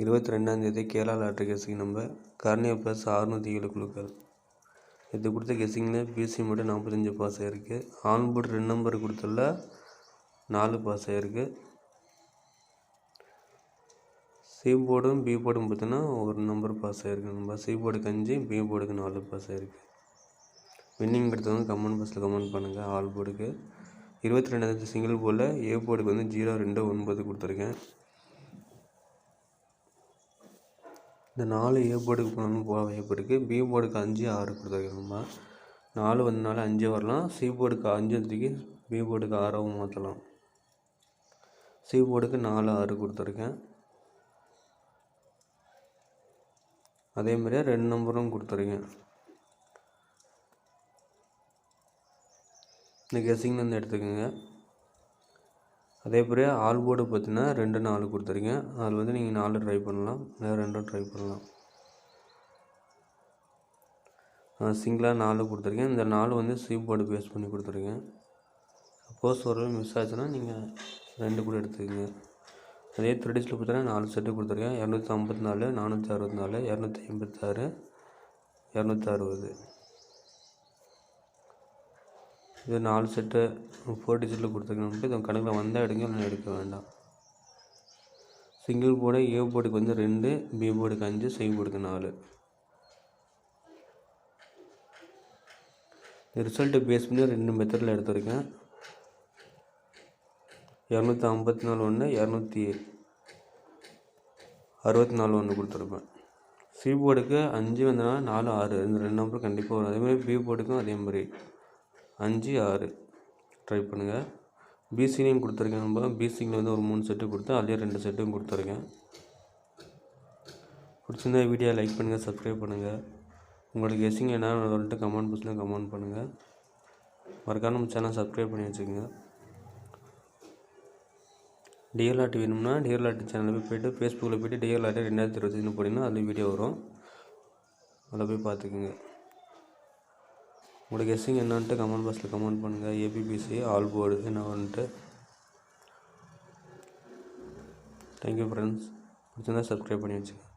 22 Kerala lottery guessing number Garnier plus 607 குழுக்கள். இது கொடுத்த கெஸிங்கில் பிசி மட்டும் 45 பாஸ் ஆகிருக்கு. ஆன்போர்டு 2 நம்பர் கொடுத்துள்ள 4 பாஸ் ஆகிருக்கு. சி போர்டும் பி போர்டும் பார்த்தீங்கன்னா ஒரு நம்பர் பாஸ் ஆகிருக்கு. நம்ம சி போர்டுக்கு 5, பி போர்டுக்கு 4 பாஸ் ஆகிருக்கு. வின்னிங் எடுத்தவங்க கமெண்ட் பாக்ஸில் கமெண்ட் பண்ணுங்கள். ஆல் போர்டுக்கு 22 சிங்கிள் போர்டில் ஏ போர்டுக்கு 029 கொடுத்துருக்கேன். இந்த 4 ஏ போர்டுக்கு போனாலும் போக வாய்ப்பு இருக்குது. பி போர்டுக்கு 5, 6 கொடுத்துருக்கேன். நம்ம 4 வந்தனால 5 வரலாம். சி போர்டுக்கு 5 தூக்கி பி போர்டுக்கு 6 மாற்றலாம். சி போர்டுக்கு 4, 6 கொடுத்துருக்கேன். அதே மாதிரியே 2 நம்பரும் கொடுத்துருக்கேன். இந்த கெஸிங்லேருந்து எடுத்துக்கோங்க. அதே போல் ஆல் போர்டு பார்த்தீங்கன்னா 2, 4 கொடுத்துருக்கேன். அதில் நீங்கள் 4 ட்ரை பண்ணலாம், இல்லை 2 ட்ரை பண்ணலாம். சிங்கிளாக 4 கொடுத்துருக்கேன். இந்த 4 சி போர்டு பேஸ் பண்ணி கொடுத்துருக்கேன். சப்போஸ் ஒரு மிஸ் ஆச்சுன்னா நீங்கள் 2 கூட எடுத்துக்கோங்க. அதே த்ரெடிஸில் பார்த்தீங்கன்னா 4 செட்டு கொடுத்துருக்கேன். 254, 464, 256, 260. இது 4 செட்டு 4 டிஜிட்டில் கொடுத்துருக்கேன். இது கணக்கில் வந்தால் எடுங்க, இல்லை எடுக்க வேண்டாம். சிங்கிள் போர்டு ஏ போர்டுக்கு 2, பி போர்டுக்கு 5, சி போர்டுக்கு 4. ரிசல்ட்டு பேஸ் பண்ணி 2 மெத்தடில் எடுத்திருக்கேன். 254 ஒன்று, 264 ஒன்று கொடுத்துருப்பேன். சி போர்டுக்கு 5 வந்தனால 4, 6 இந்த 2 நம்பர் கண்டிப்பாக வரும். அதேமாதிரி பி போர்டுக்கும் அதே மாதிரி 5, 6 ட்ரை பண்ணுங்கள். பிசிலையும் கொடுத்துருக்கேன். நம்ம பிசிங்கில் ஒரு 3 செட்டு கொடுத்து அதிலே 2 செட்டும் கொடுத்துருக்கேன். பிடிச்சிருந்தா வீடியோ லைக் பண்ணுங்கள், சப்ஸ்கிரைப் பண்ணுங்கள். உங்களுக்கு கெஸிங் என்ன வந்துட்டு கமெண்ட் பாக்ஸில் கமெண்ட் பண்ணுங்கள். மறக்காம நம்ம சேனல் சப்ஸ்கிரைப் பண்ணி வச்சுக்கோங்க. டிஎல்ஆர்டி வேணும்னா டிஎல்ஆர்டி சேனலில் போய்ட்டு ஃபேஸ்புக்கில் போய்ட்டு டிஎல்ஆர்டி 2025 போனீங்கன்னா அதில் வீடியோ வரும். அதில் போய் பார்த்துக்குங்க. உங்களோட கெஸ்ஸிங் என்னான்ட்டு கமெண்ட் பாக்ஸில் கமெண்ட் பண்ணுங்கள். ஏபிபிசி ஆல் போர்டு என்ன வந்துட்டு. Thank you friends. பிடிச்சிருந்தா சப்ஸ்கிரைப் பண்ணி வச்சுக்கோங்க.